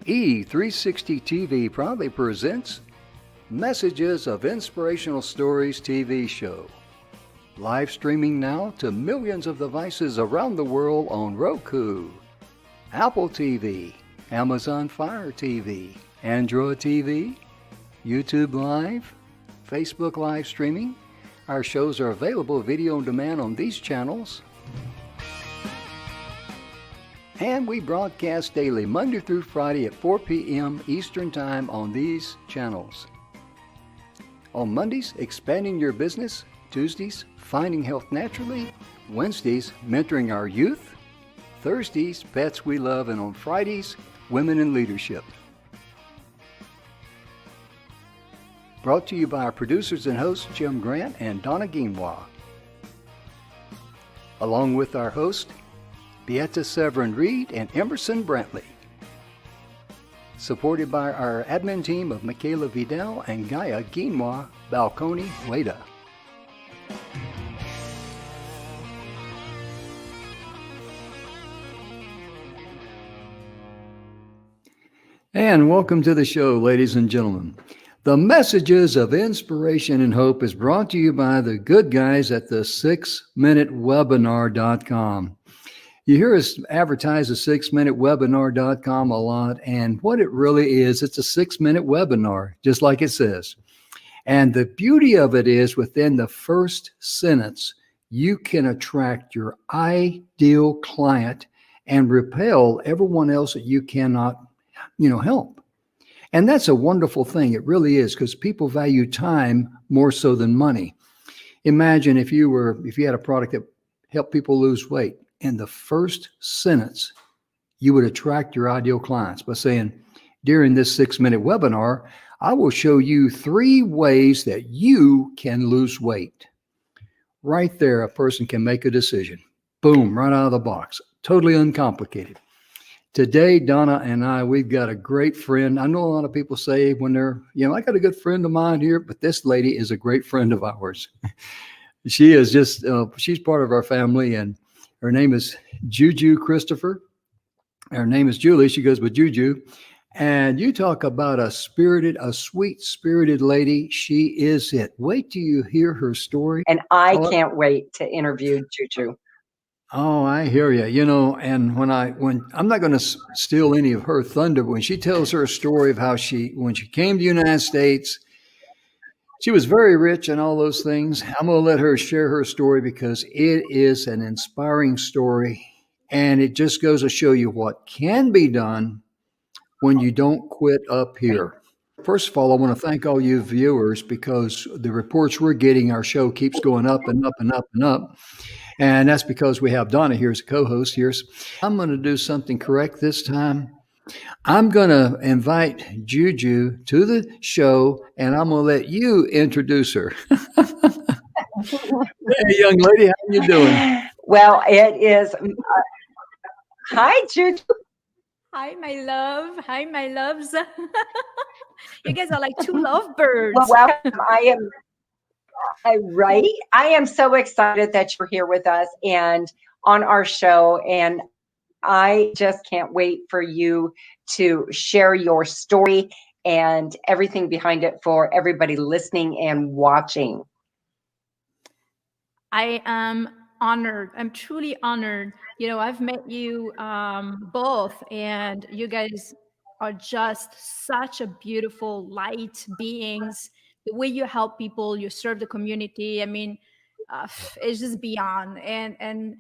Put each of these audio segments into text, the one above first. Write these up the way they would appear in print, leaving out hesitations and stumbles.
E360 TV proudly presents Messages of Inspirational Stories TV show. Live streaming now to millions of devices around the world on Roku, Apple TV, Amazon Fire TV, Android TV, YouTube Live, Facebook live streaming. Our shows are available video on demand on these channels. And we broadcast daily, Monday through Friday at 4 p.m. Eastern Time on these channels. On Mondays, Expanding Your Business. Tuesdays, Finding Health Naturally. Wednesdays, Mentoring Our Youth. Thursdays, Pets We Love. And on Fridays, Women in Leadership. Brought to you by our producers and hosts, Jim Grant and Donna Guinois. Along with our host, Beata Severin Reed and Emerson Brantley. Supported by our admin team of Michaela Vidal and Gaia Guinois Balconi Leda. And welcome to the show, ladies and gentlemen. The Messages of Inspiration and Hope is brought to you by the good guys at the 6minutewebinar.com. You hear us advertise the 6minutewebinar.com a lot, and what it really is, it's a 6-minute webinar, just like it says. And the beauty of it is within the first sentence, you can attract your ideal client and repel everyone else that you cannot, help. And that's a wonderful thing. It really is, because people value time more so than money. Imagine if you had a product that helped people lose weight. In the first sentence, you would attract your ideal clients by saying, during this 6-minute webinar, I will show you 3 ways that you can lose weight. Right there, a person can make a decision. Boom, right out of the box. Totally uncomplicated. Today, Donna and I, we've got a great friend. I know a lot of people say when they're, I got a good friend of mine here, but this lady is a great friend of ours. She is just, she's part of our family, and her name is Juju Christopher. Her name is Julie. She goes with Juju. And you talk about a sweet-spirited lady. She is it. Wait till you hear her story. And I can't wait to interview Juju. Oh, I hear you. And when I'm not going to steal any of her thunder, but when she tells her story of how when she came to the United States, she was very rich and all those things. I'm going to let her share her story because it is an inspiring story. And it just goes to show you what can be done when you don't quit up here. First of all, I want to thank all you viewers, because the reports we're getting, our show keeps going up and up and up and up. And that's because we have Donna here as a co-host here. I'm going to do something correct this time. I'm going to invite Juju to the show, and I'm going to let you introduce her. Hey, young lady, how are you doing? Well, it is. Hi, Juju. Hi, my love. Hi, my loves. You guys are like 2 lovebirds. Well, welcome. I am so excited that you're here with us and on our show. And I just can't wait for you to share your story and everything behind it for everybody listening and watching. I am honored. I'm truly honored. I've met you both, and you guys are just such a beautiful light beings. The way you help people, you serve the community. I mean, it's just beyond. And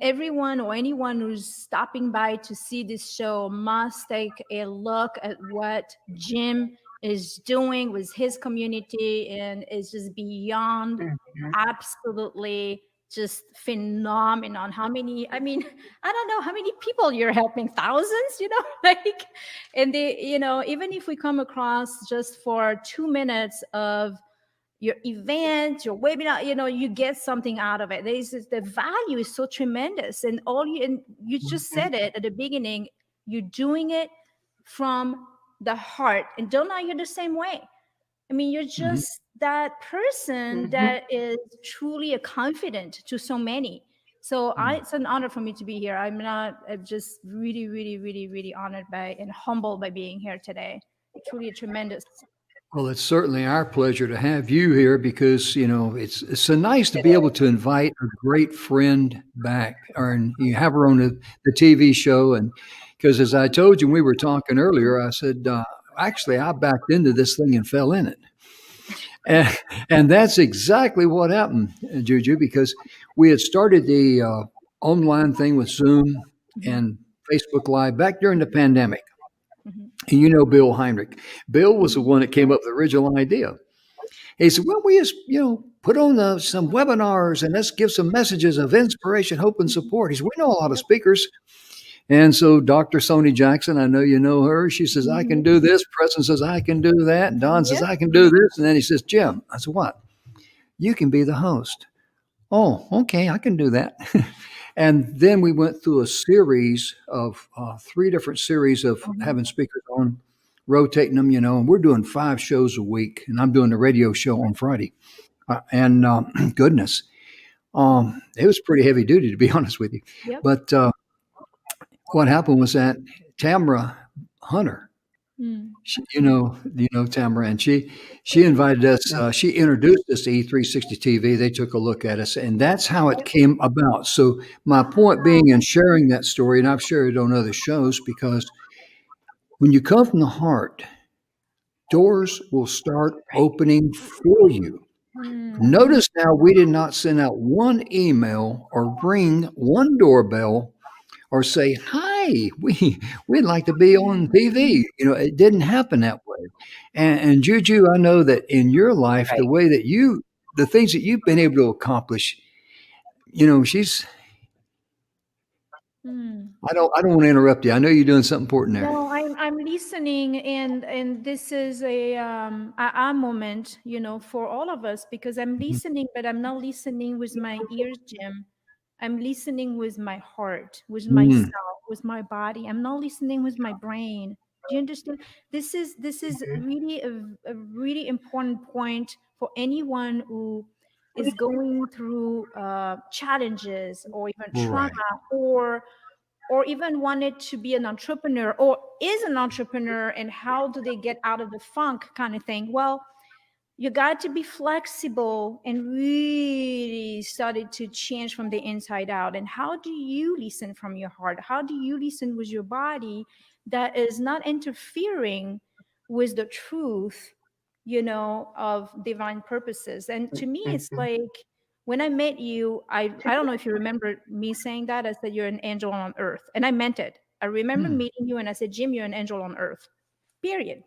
everyone or anyone who's stopping by to see this show must take a look at what Jim is doing with his community, and it's just beyond absolutely just phenomenal. I don't know how many people you're helping, thousands, and even if we come across just for 2 minutes of your event, your webinar, you get something out of it. The value is so tremendous. And you just said it at the beginning, you're doing it from the heart. And don't know you're the same way. You're just that person that is truly a confidant to so many. So it's an honor for me to be here. I'm just really, really, really, really honored by and humbled by being here today. Truly a tremendous. Well, it's certainly our pleasure to have you here because, it's so nice to be able to invite a great friend back, and you have her on the TV show. And because as I told you, when we were talking earlier, I said, actually, I backed into this thing and fell in it. And, and that's exactly what happened, Juju, because we had started the online thing with Zoom and Facebook Live back during the pandemic. Mhm. And Bill Heinrich. Bill was the one that came up with the original idea. He said, well, we just, put on some webinars and let's give some messages of inspiration, hope, and support. He said, we know a lot of speakers. And so Dr. Sony Jackson, I know you know her. She says, I can do this. Preston says, I can do that. And Don says, Yep. I can do this. And then he says, Jim, I said, what? You can be the host. Oh, okay, I can do that. And then we went through a series of 3 different series of having speakers on, rotating them, and we're doing 5 shows a week. And I'm doing the radio show on Friday. And goodness, it was pretty heavy duty, to be honest with you. Yep. But what happened was that Tamara Hunter, she, Tamara, and she invited us. She introduced us to E360 TV. They took a look at us, and that's how it came about. So my point being in sharing that story, and I've shared it on other shows, because when you come from the heart, doors will start opening for you. Notice now we did not send out one email or ring one doorbell or say, hi, we'd like to be on TV. It didn't happen that way. And Juju, I know that in your life, the way that the things that you've been able to accomplish, she's, I don't want to interrupt you. I know you're doing something important there. No, I'm listening, and this is a moment, for all of us, because I'm listening, but I'm not listening with my ears, Jim. I'm listening with my heart, with myself, with my body. I'm not listening with my brain. Do you understand? This is really a really important point for anyone who is going through challenges or even trauma, Right. or even wanted to be an entrepreneur or is an entrepreneur, and how do they get out of the funk kind of thing. Well, you got to be flexible and really started to change from the inside out. And how do you listen from your heart? How do you listen with your body that is not interfering with the truth, of divine purposes? And to me, it's like, when I met you, I don't know if you remember me saying that. I said, you're an angel on earth. And I meant it. I remember meeting you and I said, Jim, you're an angel on earth, period.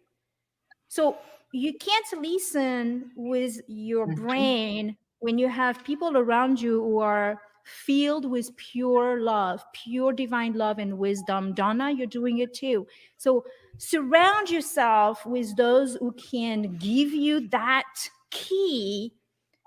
So you can't listen with your brain when you have people around you who are filled with pure love, pure divine love and wisdom. Donna, you're doing it too. So surround yourself with those who can give you that key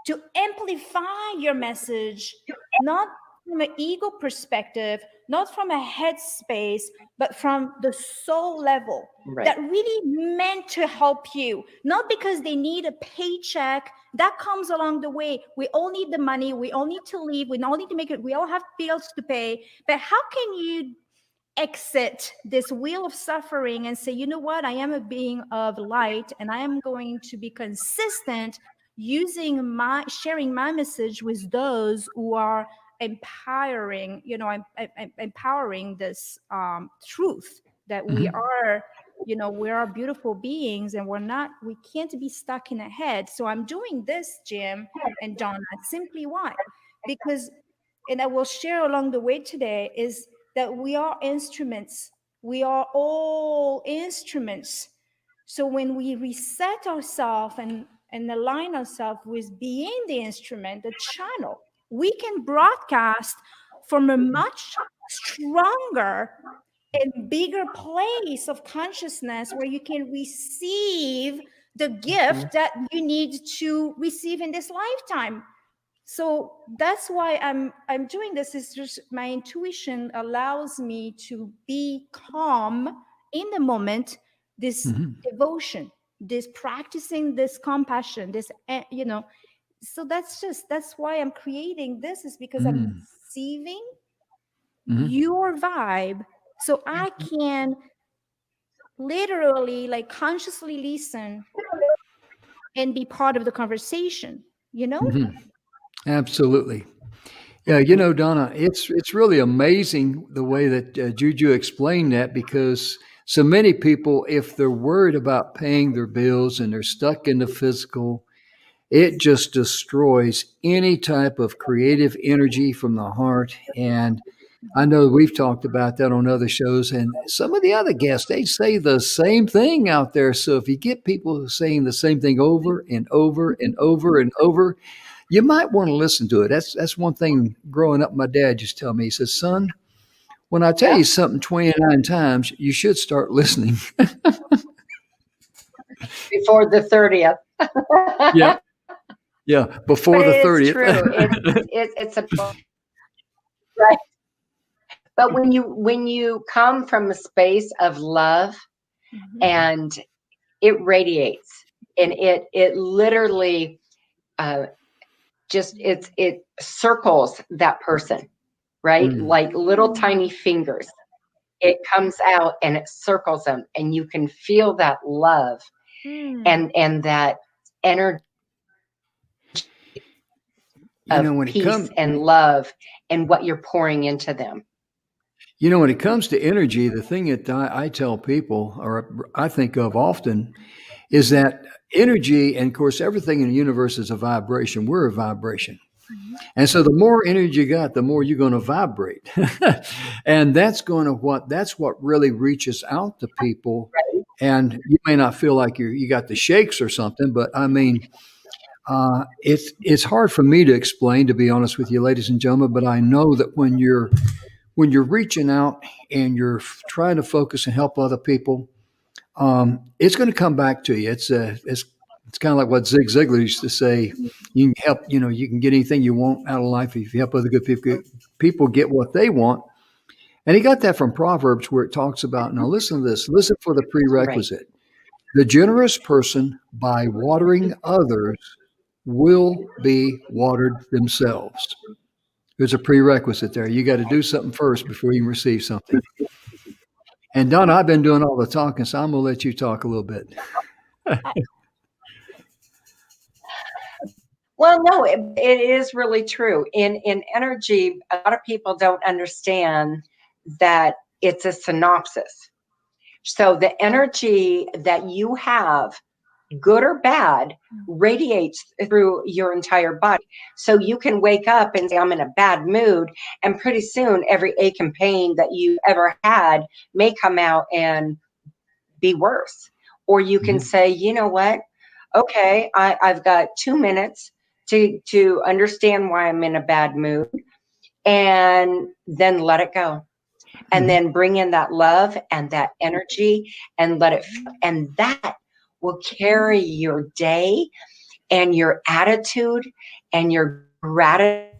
to amplify your message, not from an ego perspective, not from a headspace, but from the soul level, that really meant to help you, not because they need a paycheck. That comes along the way. We all need the money. We all need to live. We all need to make it. We all have bills to pay. But how can you exit this wheel of suffering and say, you know what, I am a being of light, and I am going to be consistent sharing my message with those who are empowering, empowering this truth that we are, we are beautiful beings, and we can't be stuck in a head. So I'm doing this, Jim and Donna, simply why? Because, and I will share along the way today, is that we are instruments. We are all instruments. So when we reset ourselves and align ourselves with being the instrument, the channel, we can broadcast from a much stronger and bigger place of consciousness, where you can receive the gift that you need to receive in this lifetime. So that's why I'm doing this. Is just my intuition allows me to be calm in the moment, this devotion, this practicing this compassion, this, so that's why I'm creating this, is because I'm receiving Mhm. your vibe, so I can literally like consciously listen and be part of the conversation, you know? Mhm. Absolutely. Yeah, you know, Donna, it's really amazing the way that Juju explained that, because so many people, if they're worried about paying their bills and they're stuck in the physical, it just destroys any type of creative energy from the heart. And I know we've talked about that on other shows, and some of the other guests, they say the same thing out there. So if you get people saying the same thing over and over and over and over, you might want to listen to it. That's one thing growing up, my dad just told me. He says, son, when I tell Yeah. you something 29 times, you should start listening. Before the 30th. Yeah. Yeah. But Before the it's 30th. true. It's a right. But when you come from a space of love, Mhm. and it radiates, and it literally just it circles that person, right? Mm. Like little tiny fingers. It comes out and it circles them, and you can feel that love Mm. and that energy You know, of when it peace comes, and love and what you're pouring into them. when it comes to energy, the thing that I tell people, or I think of often, is that energy, and of course, everything in the universe is a vibration. We're a vibration. Mhm. And so the more energy you got, the more you're going to vibrate. And that's what really reaches out to people. And you may not feel like you got the shakes or something, but I mean, it's hard for me to explain, to be honest with you, ladies and gentlemen. But I know that when you're reaching out and you're trying to focus and help other people, it's going to come back to you. It's kind of like what Zig Ziglar used to say. You can help, you can get anything you want out of life if you help other good people get what they want. And he got that from Proverbs, where it talks about, now listen to this, listen for the Right. prerequisite. The generous person, by watering others, will be watered themselves. There's a prerequisite there. You got to do something first before you can receive something. And Donna, I've been doing all the talking, so I'm going to let you talk a little bit. Well, no, it is really true. In energy, a lot of people don't understand that it's a synopsis. So the energy that you have, good or bad, radiates through your entire body. So you can wake up and say, I'm in a bad mood. And pretty soon, every ache and pain that you ever had may come out and be worse. Or you can Mhm. say, you know what? Okay, I've got 2 minutes to understand why I'm in a bad mood, and then let it go. And Mhm. then bring in that love and that energy and let it, and that will carry your day and your attitude and your gratitude,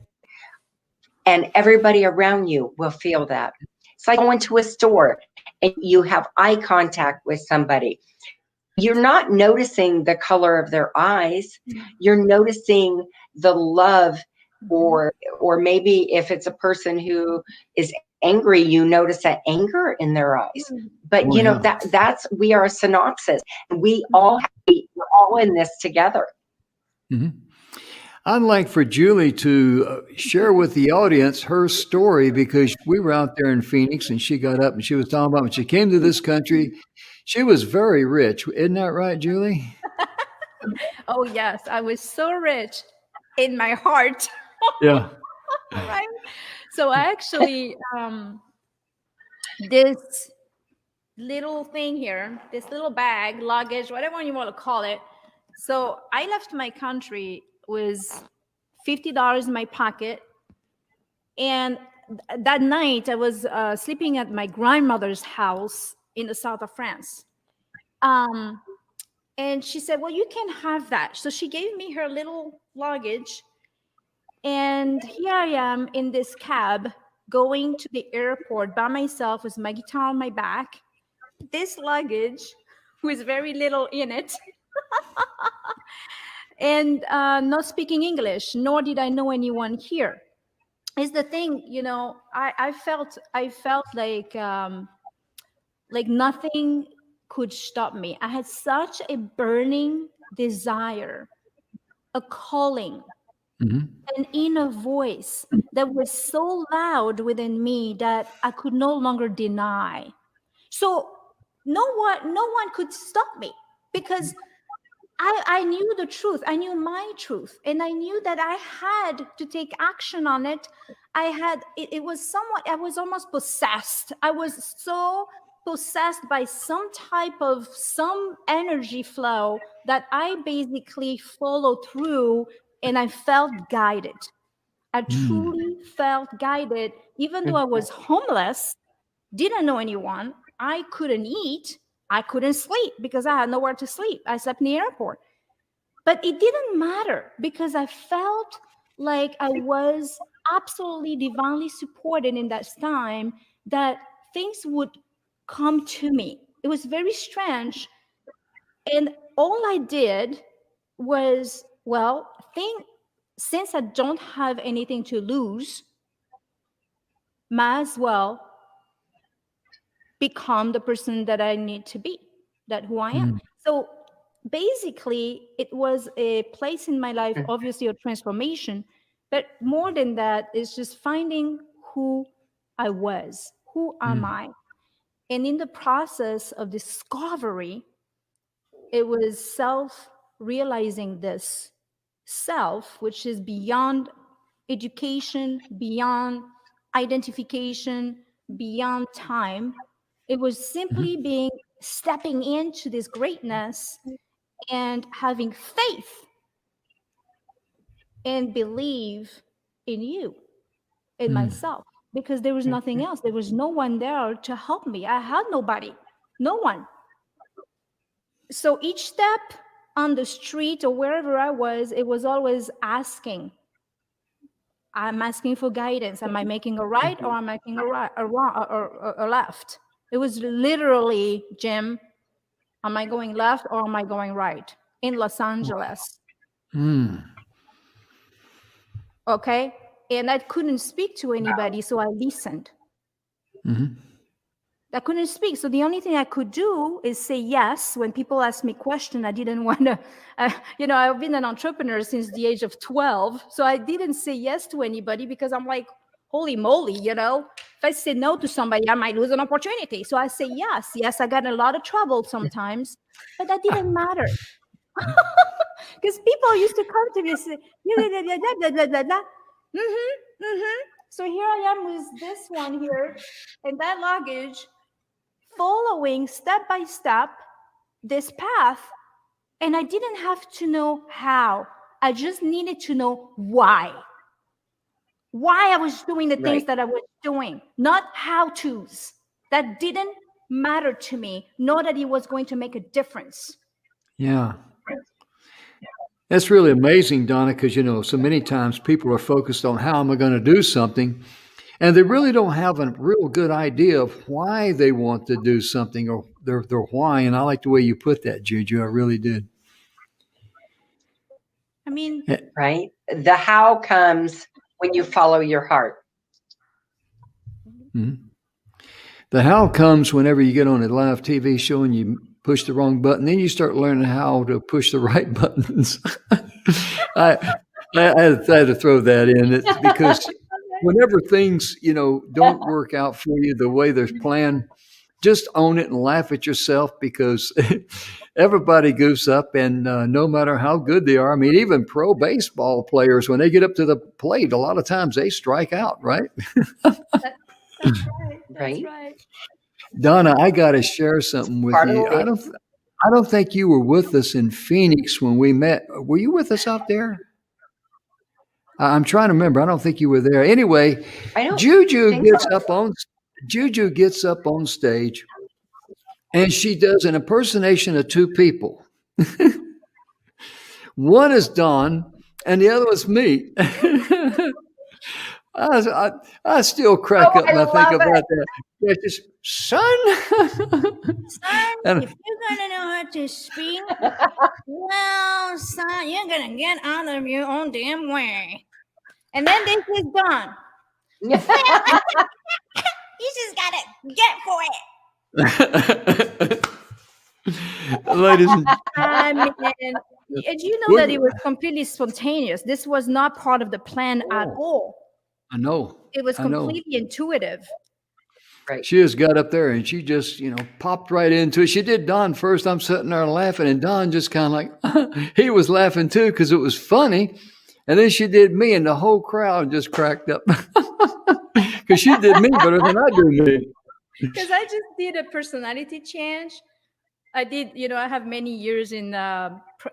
and everybody around you will feel that. It's like going to a store and you have eye contact with somebody. You're not noticing the color of their eyes. You're noticing the love, Mhm. or maybe if it's a person who is angry, you notice that anger in their eyes. But Oh, yeah. that's we are a synopsis. We're all in this together. Mhm. I'd like for Julie to share with the audience her story, because we were out there in Phoenix and she got up and she was talking about when she came to this country, she was very rich. Isn't that right, Julie? Oh, yes, I was so rich in my heart, Yeah. right? So actually, this little thing here, this little bag, luggage, whatever you want to call it. So I left my country with $50 in my pocket. And that night I was sleeping at my grandmother's house in the south of France. Um, and she said, well, you can have that. So she gave me her little luggage. And here I am in this cab going to the airport by myself with my guitar on my back, this luggage with very little in it, and not speaking English, nor did I know anyone here. is the thing, I felt like nothing could stop me. I had such a burning desire, a calling, an inner voice that was so loud within me that I could no longer deny. So no one could stop me, because I knew the truth. I knew my truth, and I knew that I had to take action on it. It was somewhat, I was almost possessed. I was so possessed by some energy flow that I basically followed through, and I felt guided. I truly felt guided, even though I was homeless, didn't know anyone. I couldn't eat. I couldn't sleep because I had nowhere to sleep. I slept in the airport. But it didn't matter, because I felt like I was absolutely divinely supported in that time, that things would come to me. It was very strange. And all I did was, well, since I don't have anything to lose, might as well become the person that I need to be, that who I am. So basically, it was a place in my life, obviously a transformation, but more than that, it's just finding who I was. Who am I? And in the process of discovery, it was self-realizing this self, which is beyond education, beyond identification, beyond time. It was simply stepping into this greatness and having faith and believe in you, in myself, because there was nothing else. There was no one there to help me. I had nobody, no one. So each step on the street or wherever I was, it was always asking. I'm asking for guidance. Am I making a right, or am I making a right, a wrong, or a left? It was literally, Jim, am I going left or am I going right in Los Angeles? Okay. And I couldn't speak to anybody, so I listened. I couldn't speak. So the only thing I could do is say yes. When people ask me questions, I didn't want to, I've been an entrepreneur since the age of 12. So I didn't say yes to anybody, because I'm like, holy moly, if I say no to somebody, I might lose an opportunity. So I say yes. Yes, I got in a lot of trouble sometimes, but that didn't matter. Because people used to come to me and say, So here I am with this one here and that luggage, following step by step this path. And I didn't have to know how. I just needed to know why I was doing the things that I was doing, not how-tos. That didn't matter to me, nor that it was going to make a difference. Yeah. That's really amazing, Donna, because, so many times people are focused on how am I going to do something, and they really don't have a real good idea of why they want to do something, or their why. And I like the way you put that, Juju. I really did. I mean, right? The how comes when you follow your heart. The how comes whenever you get on a live TV show and you push the wrong button. Then you start learning how to push the right buttons. I had to throw that in. It's because whenever things, don't work out for you the way they're planned, just own it and laugh at yourself, because everybody goofs up, and no matter how good they are, I mean, even pro baseball players, when they get up to the plate, a lot of times they strike out, right? That's right. Donna, I got to share something with you. I don't think you were with us in Phoenix when we met. Were you with us out there? I'm trying to remember. I don't think you were there. Anyway, Juju gets up on stage, and she does an impersonation of two people. One is Don, and the other is me. I still crack up when I think about that. Yeah, just, son, if you're gonna know how to speak, well, son, you're gonna get out of your own damn way. And then this is done. You just gotta get for it. Ladies and I mean, and you know that it was completely spontaneous. This was not part of the plan at all. I know. It was I know. completely intuitive. Right. She just got up there and she just, popped right into it. She did Don first. I'm sitting there laughing, and Don just kind of like, he was laughing too because it was funny. And then she did me, and the whole crowd just cracked up because she did me better than I do me. Because I just did a personality change. I did, I have many years in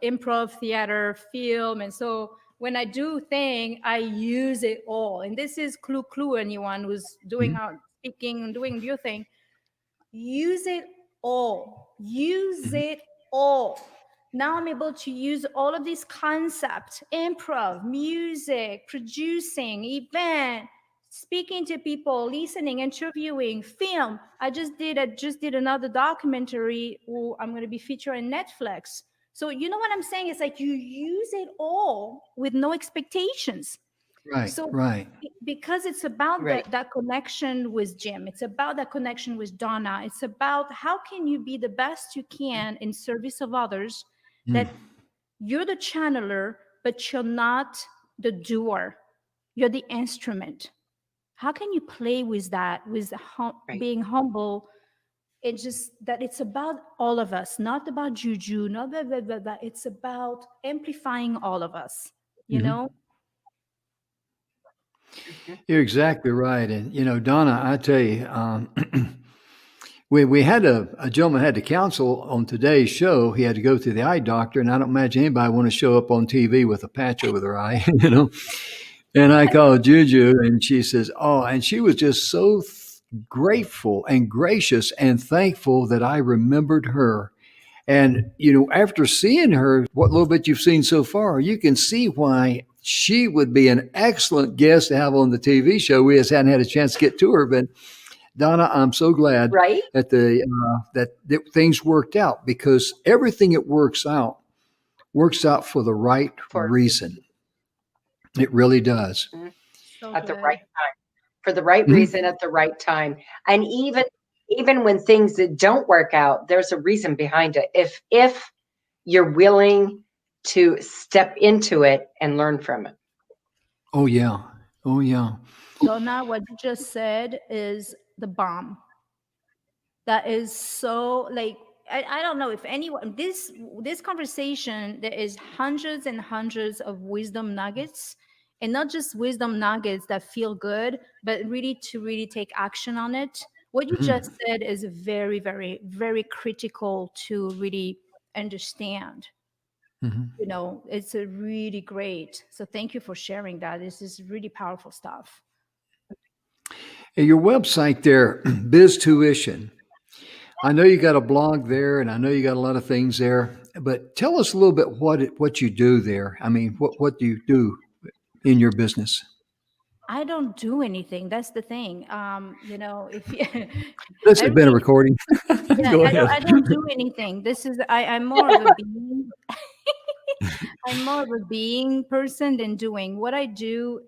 improv, theater, film. And so when I do thing, I use it all. And this is clue, anyone who's doing out speaking and doing your thing. Use it all. Use it all. Now I'm able to use all of these concepts: improv, music, producing, event, speaking to people, listening, interviewing, film. I just did another documentary who I'm going to be featured in Netflix. So you know what I'm saying? It's like you use it all with no expectations. Right. So right. because it's about Right. that connection with Jim, it's about that connection with Donna, it's about how can you be the best you can in service of others, that you're the channeler, but you're not the doer. You're the instrument. How can you play with that, with Right. being humble? It's just that it's about all of us, not about Juju, not blah, blah, blah, blah. It's about amplifying all of us, you know? You're exactly right. And, Donna, I tell you, we had a gentleman had to counsel on today's show. He had to go to the eye doctor, and I don't imagine anybody want to show up on TV with a patch over their eye, And I called Juju, and she says, "Oh," and she was just so grateful and gracious and thankful that I remembered her. And, after seeing her, what little bit you've seen so far, you can see why she would be an excellent guest to have on the TV show. We just hadn't had a chance to get to her, but Donna, I'm so glad Right. that that things worked out, because everything that works out for the right reason. It really does. So At the good. right time, for the right reason at the right time. And even when things that don't work out, there's a reason behind it. If you're willing to step into it and learn from it. Oh yeah. Oh yeah. Donna, what you just said is the bomb. That is so, like, I don't know if anyone, this conversation, there is hundreds and hundreds of wisdom nuggets, and not just wisdom nuggets that feel good, but really to really take action on it. What you just said is very, very, very critical to really understand. It's a really great. So thank you for sharing that. This is really powerful stuff. And your website there, Biz Tuition. I know you got a blog there, and I know you got a lot of things there. But tell us a little bit what you do there. I mean, what do you do in your business? I don't do anything. That's the thing. If you, This has been a recording. yeah, Go I ahead. don't do anything. This is I'm more of a being. I'm more of a being person than doing. What I do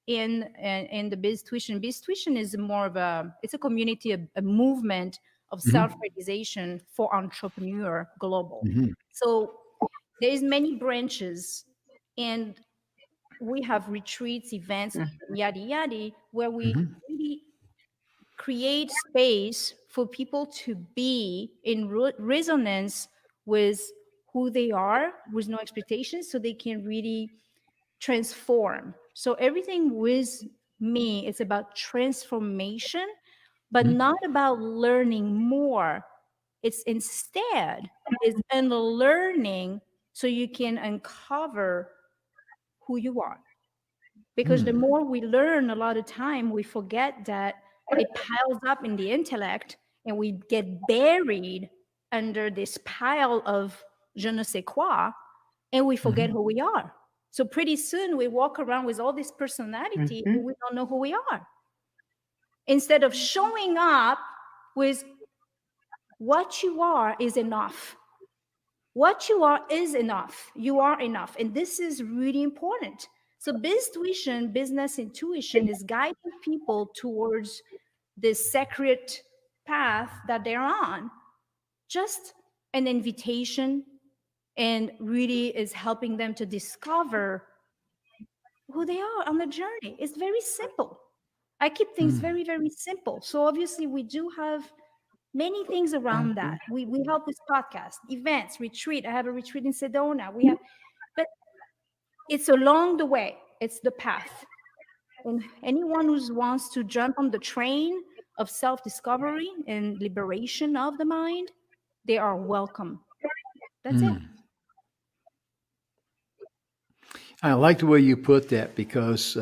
in the Biz Tuition. Biz Tuition is more of it's a community, a movement of self-realization for entrepreneur global. So there's many branches, and we have retreats, events, yada yada, where we really create space for people to be in resonance with who they are, with no expectations, so they can really transform. So everything with me is about transformation, but not about learning more. It's instead is unlearning, so you can uncover who you are. Because the more we learn, a lot of time we forget that it piles up in the intellect, and we get buried under this pile of je ne sais quoi, and we forget who we are. So pretty soon we walk around with all this personality and we don't know who we are. Instead of showing up with what you are is enough. What you are is enough. You are enough. And this is really important. So business intuition is guiding people towards this sacred path that they're on. Just an invitation, and really is helping them to discover who they are on the journey. It's very simple. I keep things very, very simple. So obviously we do have many things around that. We help with podcasts, events, retreat. I have a retreat in Sedona. But it's along the way. It's the path. And anyone who wants to jump on the train of self-discovery and liberation of the mind, they are welcome. That's it. I like the way you put that because,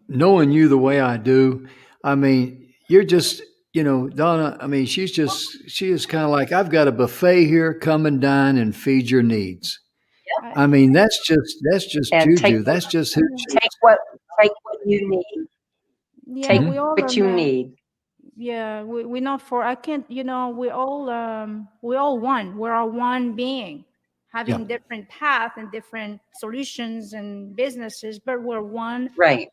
knowing you the way I do, I mean, you're just, Donna, I mean, she is kind of like, I've got a buffet here, come and dine and feed your needs. I mean, that's just And Juju. That's just who she take what you need. Yeah, Take we all what are you meant- need. Yeah, we're not for. I can't. We all one. We're all one being, having Yeah. different paths and different solutions and businesses, but we're one Right.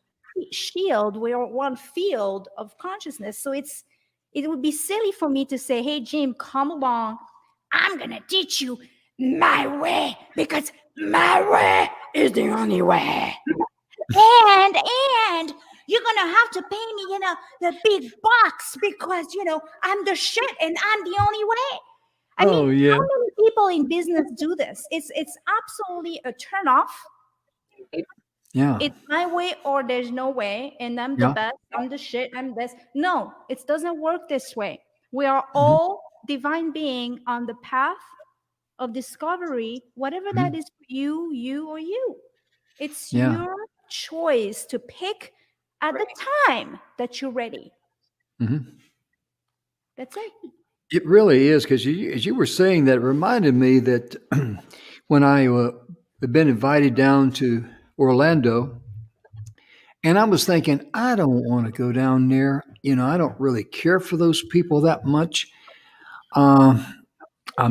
shield. We're one field of consciousness. So it would be silly for me to say, "Hey, Jim, come along. I'm gonna teach you my way because my way is the only way." And you're gonna have to pay me, the big bucks because I'm the shit and I'm the only way. I Oh, mean, yeah. how many people in business do this? It's absolutely a turnoff. Yeah. It's my way or there's no way, and I'm the Yeah. best. I'm the shit. I'm this. No, it doesn't work this way. We are all divine being on the path of discovery, whatever that is for you or you. It's Yeah. your choice to pick at the time that you're ready. That's it. It really is because as you were saying that, it reminded me that when I had been invited down to Orlando, and I was thinking, I don't want to go down there. I don't really care for those people that much. I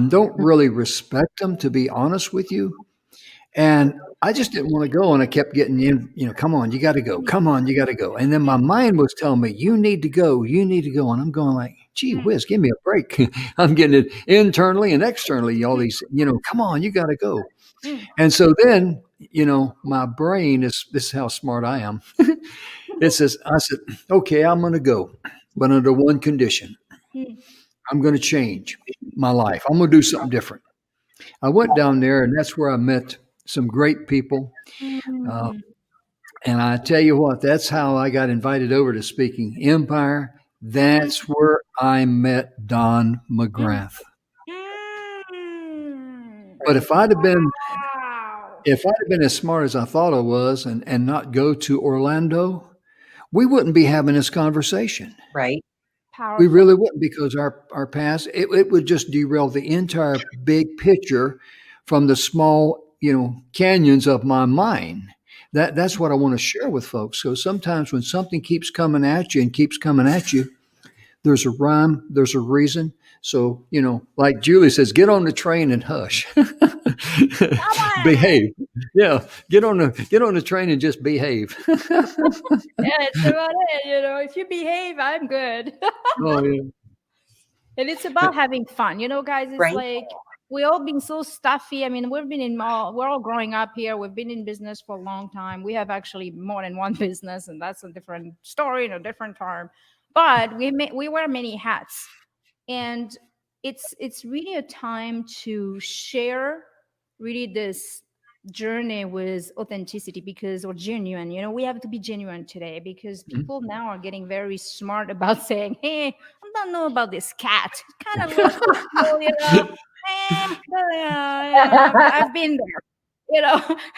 don't really respect them, to be honest with you. And I just didn't want to go. And I kept getting in, come on, you got to go. Come on, you got to go. And then my mind was telling me, you need to go. You need to go. And I'm going like, gee whiz, give me a break. I'm getting it internally and externally. All these, come on, you got to go. And so then, my brain this is how smart I am. I said, okay, I'm going to go, but under one condition. I'm going to change my life. I'm going to do something different. I went down there, and that's where I met some great people. And I tell you what, that's how I got invited over to Speaking Empire. That's where I met Don McGrath. But if I'd have been as smart as I thought I was and not go to Orlando, we wouldn't be having this conversation. Right. Powerful. We really wouldn't, because our past, it would just derail the entire big picture from the small, canyons of my mind. That's what I want to share with folks. So sometimes when something keeps coming at you, there's a rhyme, there's a reason. So, like Julie says, get on the train and hush. Behave. Yeah. Get on the train and just behave. Yeah, it's about it. If you behave, I'm good. Oh, yeah. And it's about having fun, guys. It's Right. like we all been so stuffy. I mean, we're all growing up here. We've been in business for a long time. We have actually more than one business, and that's a different story and a different term. But we wear many hats, and it's really a time to share really this journey with authenticity, or genuine. We have to be genuine today, because people now are getting very smart about saying, hey, I don't know about this cat, kind of looks cool, I've been there.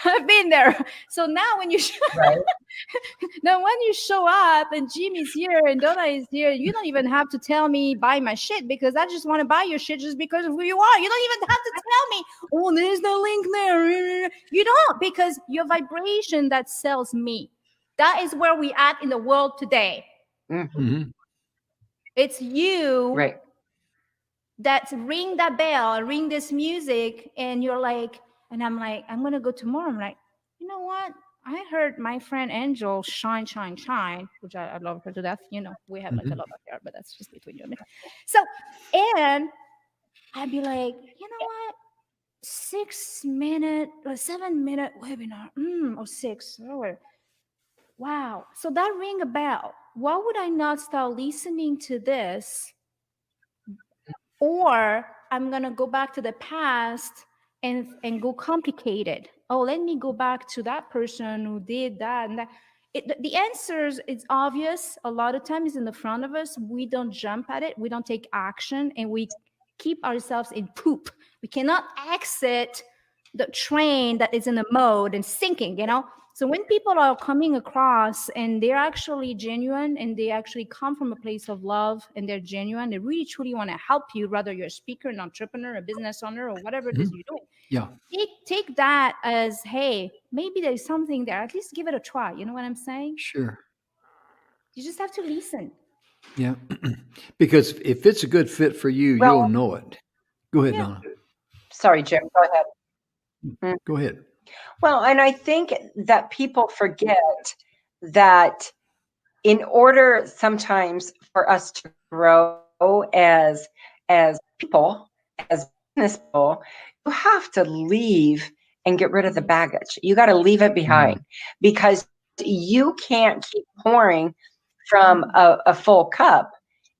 I've been there. So now when you now when you show up and Jimmy's here and Donna is here, you don't even have to tell me buy my shit, because I just want to buy your shit just because of who you are. You don't even have to tell me, oh, there's no link there. You don't, because your vibration that sells me. That is where we at in the world today. It's you Right. that ring that bell, ring this music, and you're like, and I'm like, I'm gonna go tomorrow. I'm like, you know what? I heard my friend Angel shine, shine, shine, which I love her to death. You know, we have like a Mhm. love affair, but that's just between you and me. So, and I'd be like, you know what? 6 minute or 7 minute webinar, or six. Oh, wow. So that ring a bell. Why would I not start listening to this? Or I'm gonna go back to the past and go complicated. Oh, let me go back to that person who did that and that. The answers, it's obvious. A lot of times in the front of us, we don't jump at it, we don't take action, and we keep ourselves in poop. We cannot exit the train that is in a mode and sinking, you know? So when people are coming across and they're actually genuine and they actually come from a place of love and they're genuine, they really truly want to help you, whether you're a speaker, an entrepreneur, a business owner, or whatever it is Mhm. you're doing. Yeah, Take that as, hey, maybe there's something there. At least give it a try. You know what I'm saying? sure. You just have to listen. Yeah. Because if it's a good fit for you, you'll Well, know it. Go ahead, Yeah. Donna. sorry, Jim, go ahead. Mm. Go ahead. Well, and I think that people forget that in order sometimes for us to grow as people, as business people, you have to leave and get rid of the baggage. You got to leave it behind because you can't keep pouring from a full cup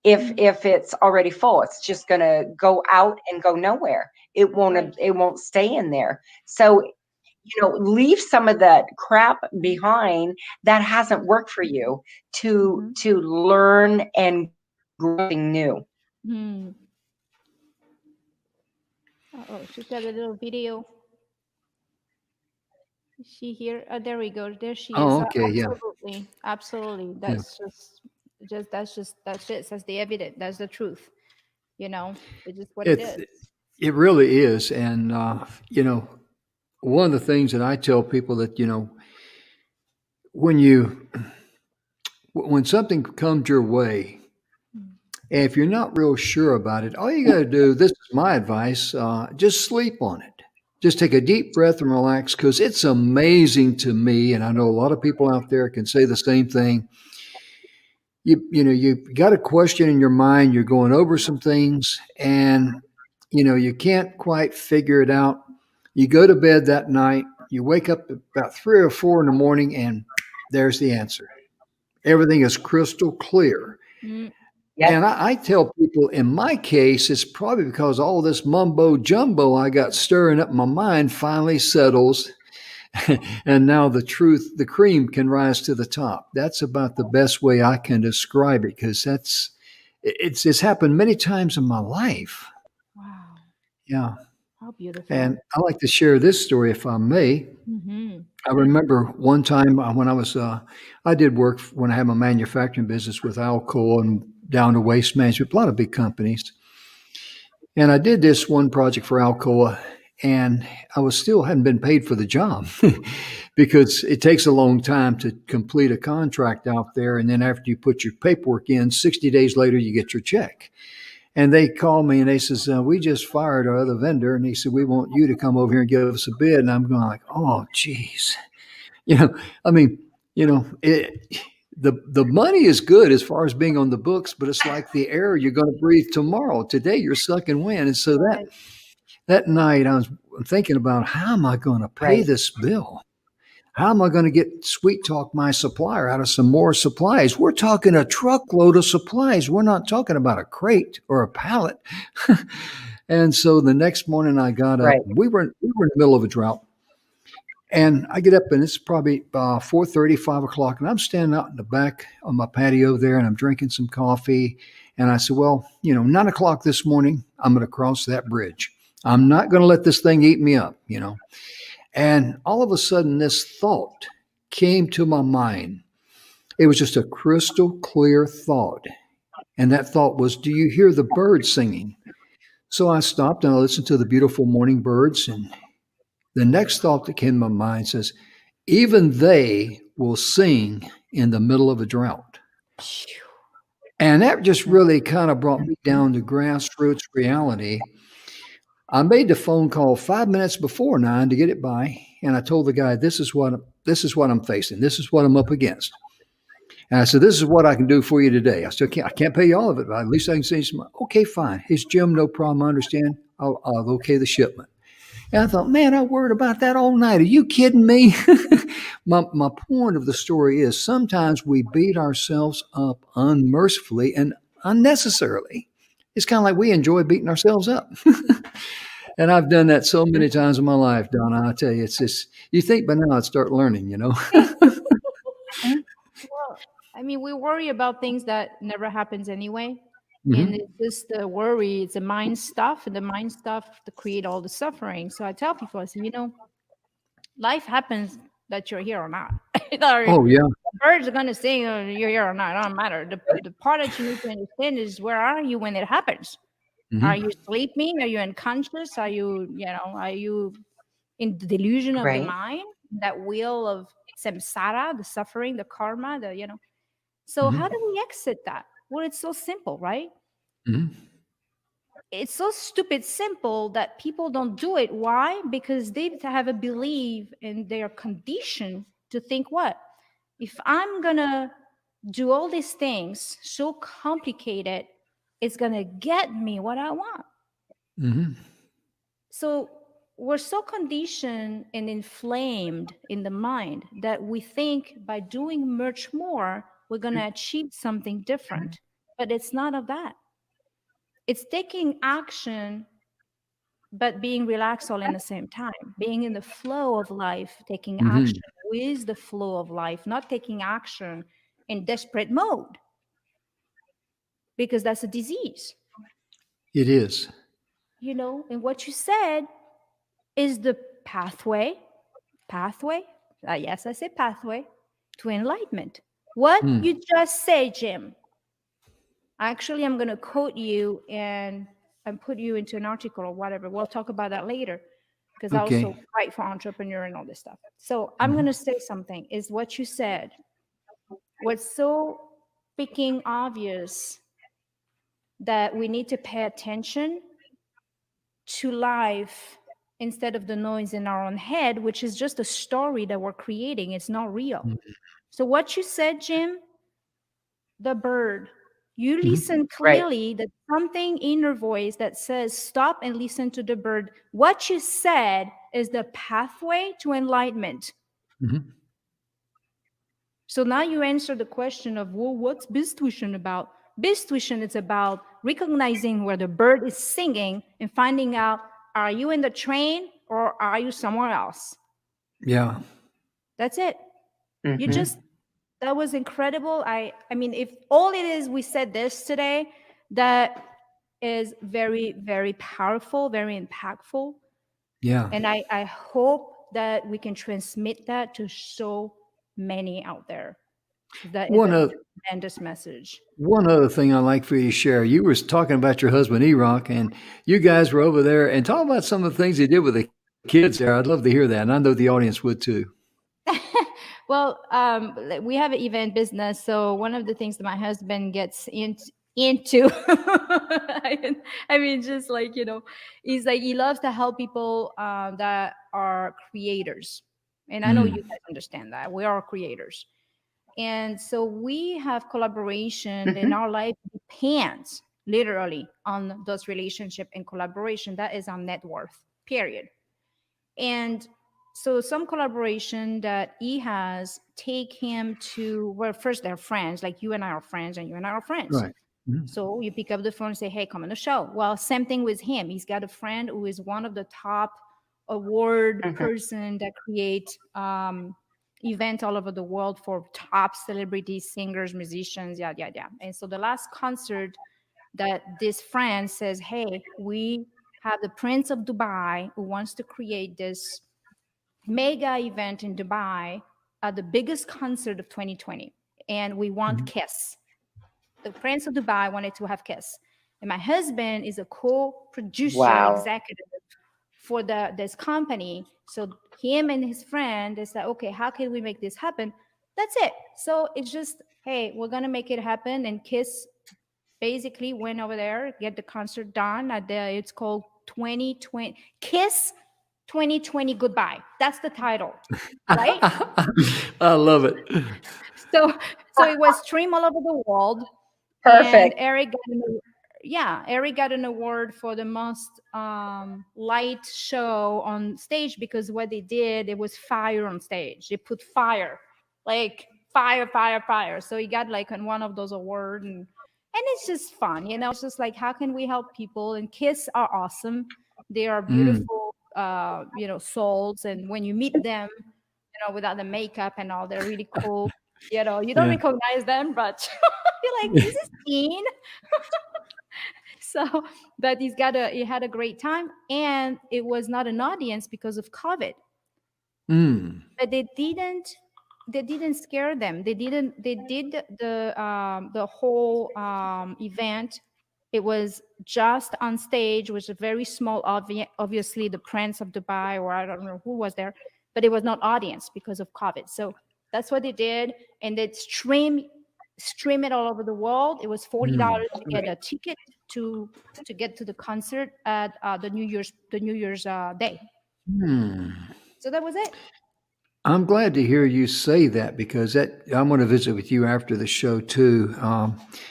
if it's already full. It's just going to go out and go nowhere. It won't stay in there. So leave some of that crap behind that hasn't worked for you to learn and grow something new. Hmm. Oh, she's got a little video. Is she here? Oh, there we go. There she is. Oh, okay. Yeah. Absolutely, absolutely. Yeah. That's the evidence. That's the truth. You know, it's just what it It's, is. it really is. And, one of the things that I tell people that, when you, when something comes your way, and if you're not real sure about it, all you got to do, this is my advice, just sleep on it. Just take a deep breath and relax because it's amazing to me. And I know a lot of people out there can say the same thing. You got a question in your mind, you're going over some things, and you can't quite figure it out. You go to bed that night, you wake up about 3 or 4 in the morning, and there's the answer. Everything is crystal clear. Mm. Yes, And I tell people in my case, it's probably because all this mumbo jumbo I got stirring up my mind finally settles. And now the truth, the cream can rise to the top. That's about the best way I can describe it because it's happened many times in my life. Wow, Yeah. how beautiful. And I like to share this story if I may. Mm-hmm. I remember one time when I did work when I had my manufacturing business with Alcoa and down to Waste Management, a lot of big companies. And I did this one project for Alcoa, and I was still hadn't been paid for the job because it takes a long time to complete a contract out there. And then after you put your paperwork in, 60 days later, you get your check. And they called me and they says, we just fired our other vendor. And he said, we want you to come over here and give us a bid. And I'm going like, oh, geez. I mean, the money is good as far as being on the books, but it's like the air you're going to breathe tomorrow. Today you're sucking wind. And so that night I'm thinking about how am I going to pay right. this bill? How am I going to get sweet talk my supplier out of some more supplies? We're talking a truckload of supplies. We're not talking about a crate or a pallet. And so the next morning I got up. Right. We were in the middle of a drought. And I get up and it's probably 4:30, 5 o'clock, and I'm standing out in the back on my patio there and I'm drinking some coffee. And I said, well, 9 o'clock this morning, I'm going to cross that bridge. I'm not going to let this thing eat me up. And all of a sudden, this thought came to my mind. It was just a crystal clear thought. And that thought was, do you hear the birds singing? So I stopped and I listened to the beautiful morning birds. And the next thought that came to my mind says, even they will sing in the middle of a drought. And that just really kind of brought me down to grassroots reality. I made the phone call 5 minutes before 9 to get it by, and I told the guy, this is what I'm facing. This is what I'm up against. And I said, this is what I can do for you today. I can't pay you all of it, but at least I can send you some. Okay, fine. It's Jim, no problem. I understand. I'll okay the shipment. And I thought, man, I worried about that all night. Are you kidding me? My point of the story is sometimes we beat ourselves up unmercifully and unnecessarily. It's kind of like we enjoy beating ourselves up. And I've done that so many times in my life, Donna. I tell you, it's just, you think by now I'd start learning, you know? Well, I mean, we worry about things that never happens anyway. Mhm. And it's just the worry, it's the mind stuff, and the mind stuff to create all the suffering. So I tell people, I say, life happens that you're here or not. Or Oh, yeah. birds are going to sing, you're here or not. It don't matter. The part that you need to understand is, where are you when it happens? Are Mhm. you sleeping? Are you unconscious? Are you in the delusion of the Right. mind, that wheel of samsara, the suffering, the karma, So how Mhm. do we exit that? Well, it's so simple, right? Mhm. It's so stupid simple that people don't do it. Why? Because they have a belief and they are conditioned to think, what? If I'm gonna do all these things so complicated, it's gonna get me what I want. Mhm. So we're so conditioned and inflamed in the mind that we think by doing much more, we're going to achieve something different. But it's not of that. It's taking action, but being relaxed all in the same time, being in the flow of life, taking action Mhm. with the flow of life, not taking action in desperate mode, because that's a disease. It is. And what you said is the pathway, yes, I say pathway to enlightenment. What Mm. you just say, Jim. Actually, I'm going to quote you and put you into an article or whatever. We'll talk about that later, because I also Okay. fight for entrepreneur and all this stuff. So I'm going Mhm. to say something, is what you said. What's so freaking obvious, that we need to pay attention to life instead of the noise in our own head, which is just a story that we're creating. It's not real. Mhm. So what you said, Jim, the bird, you Mhm. listen Right. clearly, that something in your voice that says, stop and listen to the bird. What you said is the pathway to enlightenment. Mhm. So now you answer the question of, well, what's Biztuition about? Biztuition is about recognizing where the bird is singing and finding out, are you in the train or are you somewhere else? Yeah. That's it. You Mhm. just, that was incredible. I mean, if all it is, we said this today, that is very, very powerful, very impactful. Yeah. And I hope that we can transmit that to so many out there. That is One a of tremendous message. One other thing I'd like for you to share. You were talking about your husband, E-Rock, and you guys were over there and talk about some of the things he did with the kids there. I'd love to hear that. And I know the audience would too. Well, we have an event business, so one of the things that my husband gets into, I mean, just like, he's like, he loves to help people that are creators, and I know you Mm. guys understand that we are creators, and so we have collaboration, and Mhm. our life depends literally on those relationship and collaboration. That is our net worth. Period. And so some collaboration that he has take him to, well, first they're friends, like you and I are friends and you and I are friends. Right. Mhm. So you pick up the phone and say, hey, come on the show. Well, same thing with him. He's got a friend who is one of the top award Mhm. person that create event all over the world for top celebrities, singers, musicians, yeah, yeah, yeah. And so the last concert that this friend says, hey, we have the Prince of Dubai who wants to create this mega event in Dubai at the biggest concert of 2020. And we want Mhm. Kiss. The Prince of Dubai wanted to have Kiss. And my husband is a co-producer Wow. executive for this company. So him and his friend, they said, okay, how can we make this happen? That's it. So it's just, hey, we're gonna make it happen. And Kiss basically went over there, get the concert done at it's called 2020 Kiss 2020 Goodbye. That's the title, right? I love it. So it was streamed all over the world. And Perfect. Eric got an award for the most light show on stage, because what they did, it was fire on stage. They put fire, like fire, fire, fire. So he got like one of those awards, and it's just fun, It's just like, how can we help people? And Kiss are awesome. They are beautiful, souls. And when you meet them, without the makeup and all, they're really cool. You don't Yeah. recognize them, but you're like, is this Dean? So, but he had a great time, and it was not an audience because of COVID. But they didn't scare them. They did the whole event. It was just on stage, was a very small obviously the Prince of Dubai, or I don't know who was there, but it was not audience because of COVID. So that's what they did, and they stream it all over the world. It was $40 to get a ticket to get to the concert at the New Year's Day. So that was it. I'm glad to hear you say that, because I'm going to visit with you after the show too.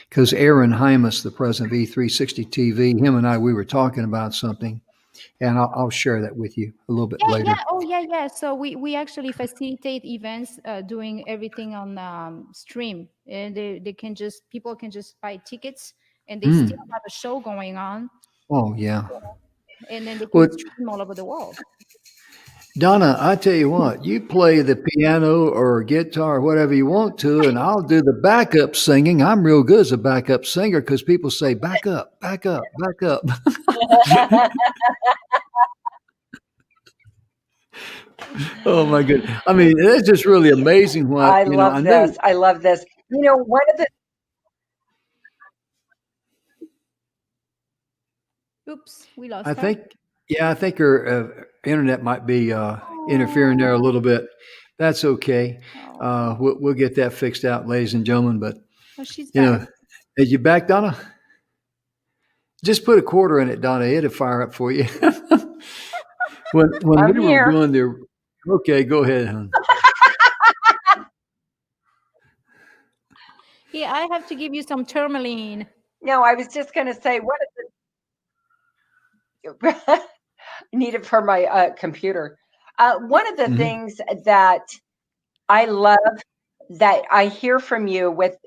Because Aaron Hymas, the president of E360 TV, him and we were talking about something, and I'll share that with you a little bit later. Yeah. So we actually facilitate events, doing everything on stream, and people can just buy tickets, and they still have a show going on. Oh yeah. And then they can stream all over the world. Donna, I tell you what, you play the piano or guitar, whatever you want to, and I'll do the backup singing. I'm real good as a backup singer, because people say, back up, back up, back up. Oh my goodness. I mean, it's just really amazing what I love this. I love this. One of the Oops, we lost I her. think her internet might be interfering there a little bit. That's okay. We'll get that fixed out, ladies and gentlemen. But she's back. Are you back, Donna? Just put a quarter in it, Donna. It'll fire up for you. when I'm we here. were doing the okay, go ahead, hon. Yeah, I have to give you some tourmaline. No, I was just going to say, what is it? I need it for my computer. One of the things that I love that I hear from you with,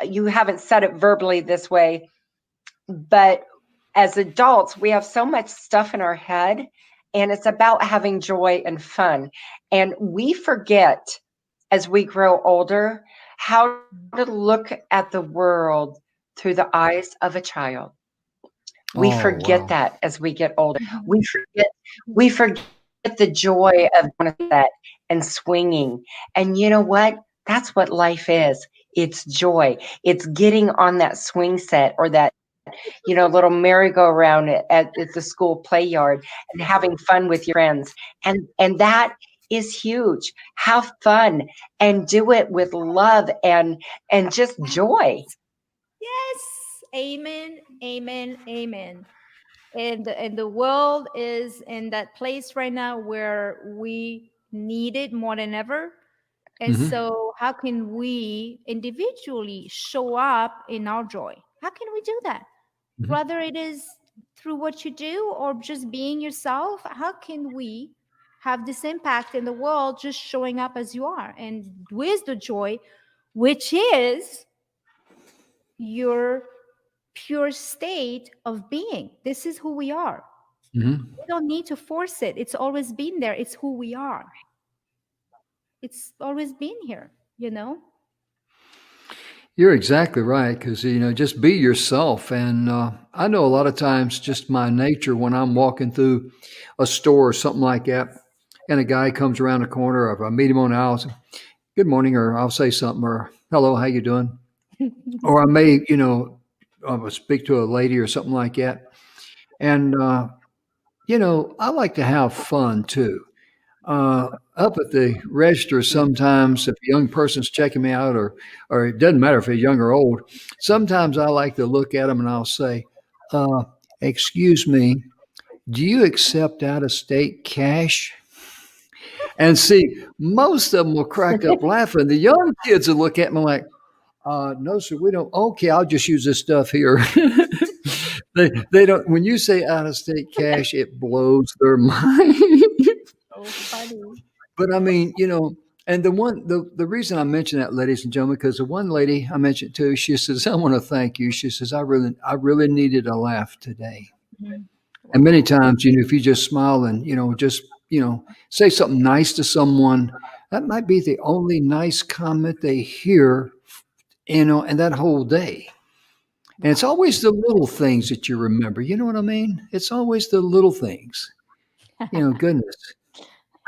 you haven't said it verbally this way, but as adults, we have so much stuff in our head, and it's about having joy and fun. And we forget, as we grow older, how to look at the world through the eyes of a child. We forget that as we get older. We forget the joy of that and swinging. And you know what? That's what life is. It's joy. It's getting on that swing set or that little merry-go-round at the school play yard and having fun with your friends. And that is huge. Have fun and do it with love and just joy. Yes. Amen. Amen. Amen. And the world is in that place right now where we need it more than ever. And so how can we individually show up in our joy? How can we do that? Whether it is through what you do or just being yourself, how can we have this impact in the world just showing up as you are and with the joy, which is your pure state of being? This is who we are. We don't need to force it. It's always been there. It's who we are. It's always been here, You're exactly right, because just be yourself. And I know a lot of times, just my nature, when I'm walking through a store or something like that, and a guy comes around the corner, or if I meet him on the aisle, good morning, or I'll say something, or hello, how you doing? Or I may, speak to a lady or something like that. And I like to have fun too. Up at the register, sometimes if a young person's checking me out, or it doesn't matter if they're young or old, sometimes I like to look at them and I'll say, excuse me, do you accept out of state cash? And see, most of them will crack up laughing. The young kids will look at me like, no, sir, we don't. Okay, I'll just use this stuff here. They don't, when you say out of state cash, it blows their mind. So funny. But I mean, and the reason I mention that, ladies and gentlemen, because the one lady I mentioned too, she says, I want to thank you. She says, I really needed a laugh today. Mhm. And many times, if you just smile and, just, say something nice to someone, that might be the only nice comment they hear, and that whole day. And it's always the little things that you remember. You know what I mean? It's always the little things. Goodness.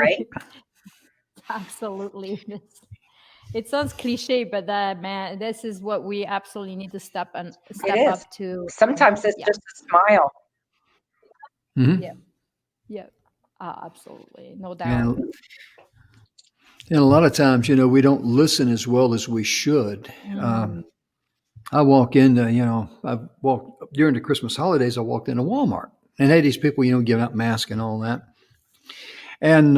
Right? Absolutely. It sounds cliche, but man, this is what we absolutely need to step It is. up to. Sometimes it's Yeah. just a smile. Mhm. Yeah. Absolutely. No doubt. And a lot of times, we don't listen as well as we should. I walk in, during the Christmas holidays, I walked into Walmart and had these people, giving out masks and all that. And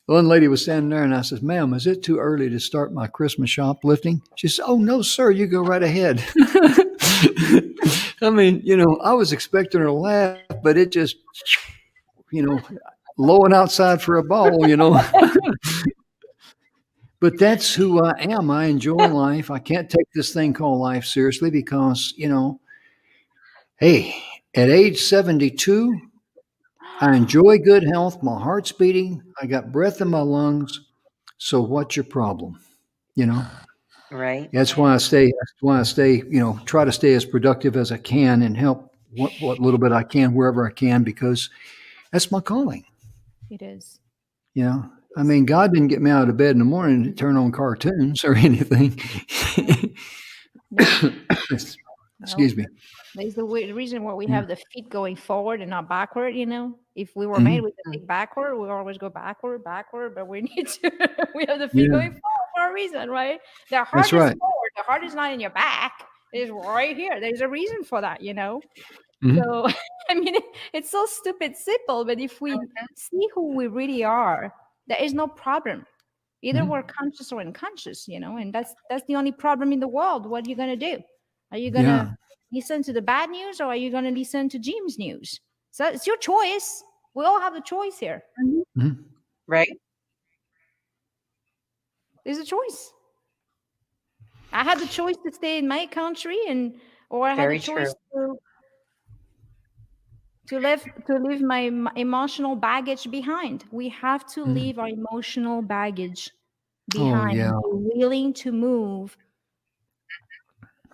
one lady was standing there and I said, ma'am, is it too early to start my Christmas shoplifting? She said, oh, no, sir, you go right ahead. I mean, I was expecting her to laugh, but it just, lowing outside for a ball, But that's who I am. I enjoy life. I can't take this thing called life seriously because, hey, at age 72, I enjoy good health. My heart's beating. I got breath in my lungs. So what's your problem? Right? That's why I stay. That's why I stay. Try to stay as productive as I can and help what little bit I can wherever I can because that's my calling. It is. I mean, God didn't get me out of bed in the morning to turn on cartoons or anything. Excuse me. There's the reason why we have the feet going forward and not backward. If we were Mhm. made with the feet backward, we always go backward. But we need to. We have the feet going forward for a reason, right? The heart That's is right. forward. The heart is not in your back. It's right here. There's a reason for that, Mhm. So I mean, it's so stupid simple. But if we see who we really are, there is no problem. Either we're conscious or unconscious, and that's the only problem in the world. What are you gonna do? Are you gonna listen to the bad news or are you gonna listen to Jim's news? So it's your choice. We all have the choice here. Mhm. Right? There's a choice. I had the choice to stay in my country or I had Very the choice true. to leave my emotional baggage behind. We have to leave our emotional baggage Oh behind yeah. and be willing to move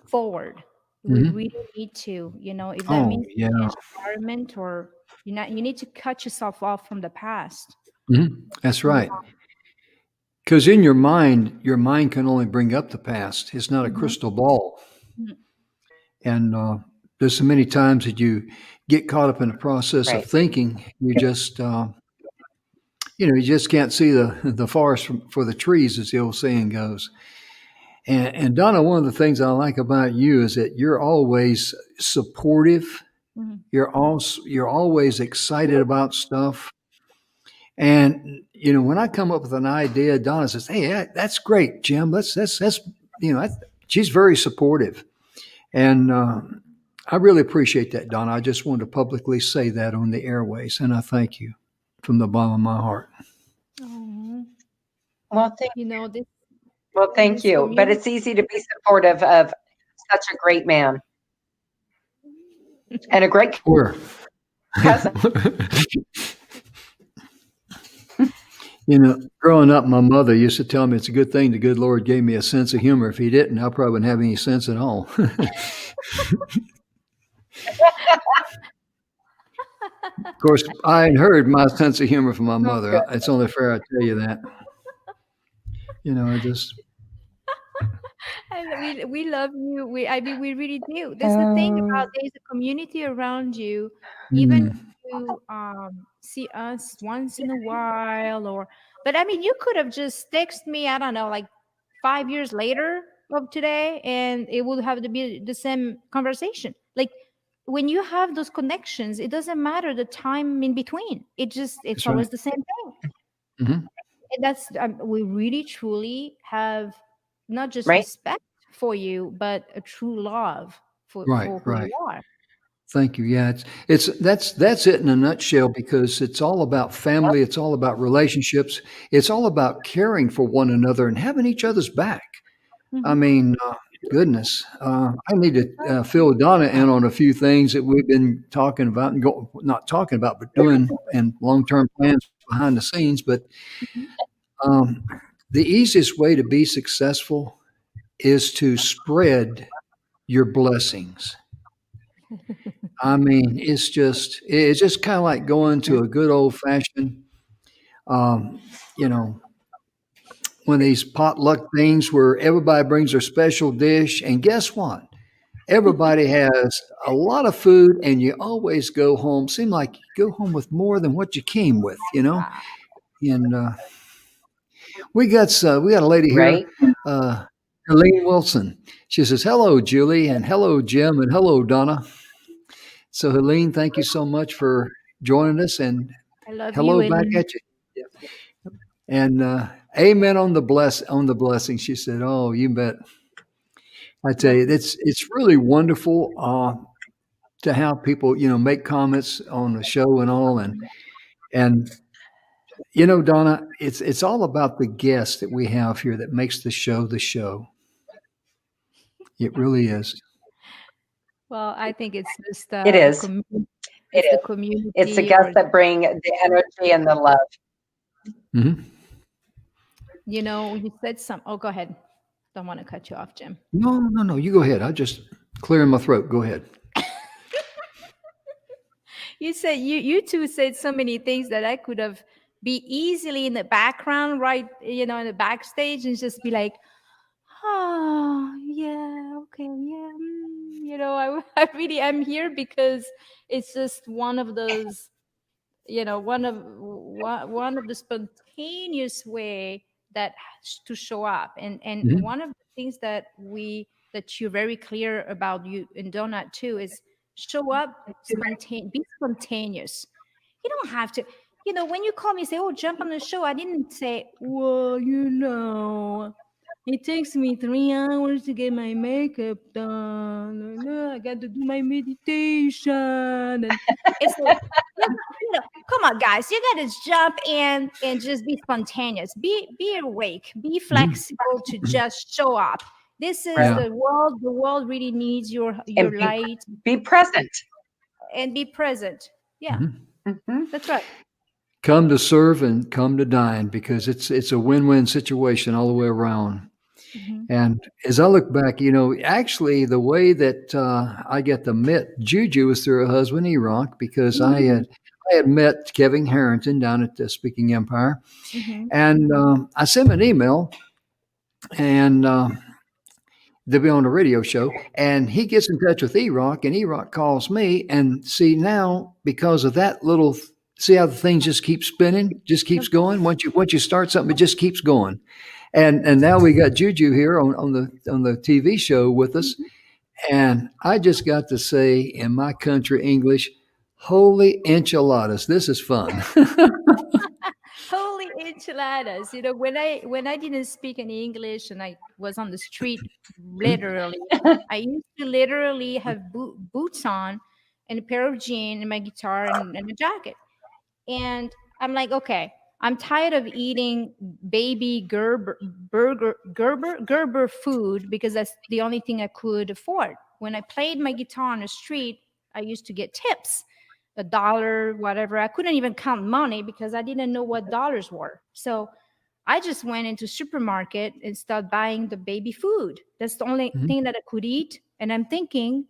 forward. We Mhm. really need to, if that Oh means yeah. change environment or you need to cut yourself off from the past. Mhm. That's right. Because in your mind can only bring up the past. It's not a crystal ball. Mhm. And there's so many times that you get caught up in the process of Right. thinking, you just can't see the forest for the trees, as the old saying goes. And Donna, one of the things I like about you is that you're always supportive. Mhm. You're always excited about stuff. And when I come up with an idea, Donna says, "Hey, that's great, Jim. That's she's very supportive." And I really appreciate that, Donna. I just wanted to publicly say that on the airways, and I thank you from the bottom of my heart. Oh, Well, this thank you. But community. it's easy to be supportive of such a great man and a great Where? cousin. Growing up, my mother used to tell me it's a good thing the good Lord gave me a sense of humor. If he didn't, I probably wouldn't have any sense at all. Of course, I heard my sense of humor from my mother. It's only fair I tell you that. I just. And we love you. We really do. That's the thing about there's a community around you, even if you see us once in a while but I mean you could have just texted me, I don't know, like 5 years later of today and it would have to be the same conversation. Like when you have those connections, it doesn't matter the time in between. It's That's always right. the same thing. Mhm. And that's we really truly have not just Right. respect for you, but a true love Right, for who right. you are. Thank you. Yeah, that's it in a nutshell because it's all about Yep. family, it's all about relationships, it's all about caring for one another and having each other's back. I Mhm. mean, goodness, I need to fill Donna in on a few things that we've been talking about and not talking about, but doing and long-term plans behind the scenes. But Mhm. um, the easiest way to be successful is to spread your blessings. I mean, it's just kind of like going to a good old fashioned, um, you know, one of these potluck things where everybody brings their special dish, and guess what? Everybody has a lot of food, and you always go home. Seem like you go home with more than what you came with, you know. Wow. And we got a lady here, Right. uh, Helene Wilson. She says, "Hello, Julie, and hello, Jim, and hello, Donna." So, Helene, thank you so much for joining us, and I love you, hello back Eileen. at you. Yeah. And amen on the blessing. She said, "Oh, you bet." I tell you, it's really wonderful to have people, make comments on the show and all, and Donna, it's all about the guests that we have here that makes the show the show. It really is. Well, I think it's just It the is. community. It It's the is. It's the community, guests or that bring the energy and the love. Hmm. you said some. Oh, go ahead. Don't want to cut you off, Jim. No, no, no. You go ahead. I just clearing my throat. Go ahead. You said you two said so many things that I could have be easily in the background, right? In the backstage, and just be like, oh yeah, okay, yeah. I really am here because it's just one of those, one of the spontaneous way to show up, and Hmm. one of the things that you're very clear about, you and Donut too, is show up spontaneous, be spontaneous. You don't have to, when you call me, say, oh, jump on the show, I didn't say, well, it takes me 3 hours to get my makeup done. I got to do my meditation. And it's like, come on, guys, you got to jump in and just be spontaneous. Be awake. Be Hmm. flexible to just show up. This is Right. Yeah. the world. The world really needs And your light, be present. and be present. Yeah, Hmm. Hmm. that's right. Come to serve and come to dine because it's a win-win situation all the way around. Mhm. And as I look back, actually, the way that I got to meet Juju was through her husband, Erock, because I had met Kevin Harrington down at the Speaking Empire, Mhm. and I sent him an email and to be on the radio show, and he gets in touch with Erock, and Erock calls me, and see now because of that little. See how the thing just keeps spinning, just keeps going. Once you start something, it just keeps going. And now we got Juju here on the TV show with us, and I just got to say in my country English, "Holy enchiladas! This is fun." Holy enchiladas! When I didn't speak any English and I was on the street, literally, I used to literally have boots on, and a pair of jeans, and my guitar, and a jacket. And I'm like, okay, I'm tired of eating baby Gerber food because that's the only thing I could afford. When I played my guitar on the street, I used to get tips, $1, whatever. I couldn't even count money because I didn't know what dollars were. So I just went into supermarket and started buying the baby food. That's the only Mhm, thing that I could eat. And I'm thinking,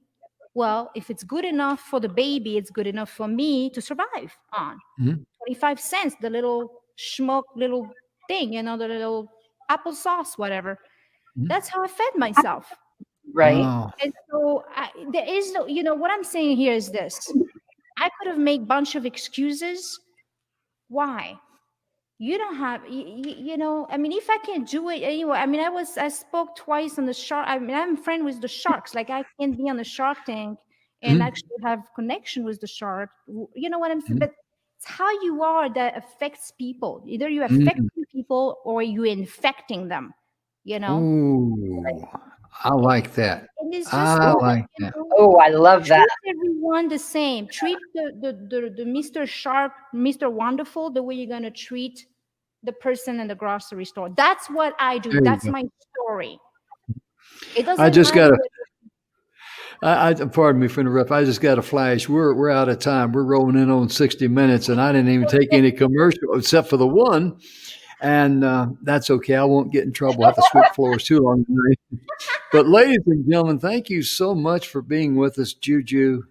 well, if it's good enough for the baby, it's good enough for me to survive on. mhm, 25 cents, the little schmuck little thing, the little applesauce, whatever. mhm. That's how I fed myself. Right. Wow. And so there is no, what I'm saying here is this. I could have made bunch of excuses. Why? You don't have, I mean, if I can do it anyway, I mean, I spoke twice on the shark. I mean, I'm friend with the sharks. Like, I can't be on the Shark Tank and actually have connection with the shark. You know what I'm saying? But it's how you are that affects people. Either you affecting people or you infecting them, you know? Ooh, I like that. And it's just, I like that. Oh, I love that. treat everyone the same. Treat the Mr. Shark, Mr. Wonderful, the way you're going to treat the person in the grocery store. That's what I do. There you That's go. my story. It doesn't I just matter. got pardon me for interrupting. I just got a flash. We're out of time. We're rolling in on 60 minutes, and I didn't even take any commercial except for the one. And that's okay. I won't get in trouble. I have to sweep floors too long tonight. But ladies and gentlemen, thank you so much for being with us. Juju,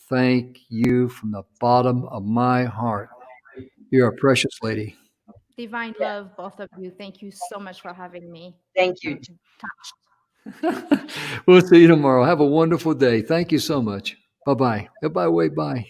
thank you from the bottom of my heart. You're a precious lady. Divine love, both of you. Thank you so much for having me. Thank you. We'll see you tomorrow. Have a wonderful day. Thank you so much. Bye-bye. Goodbye, way bye.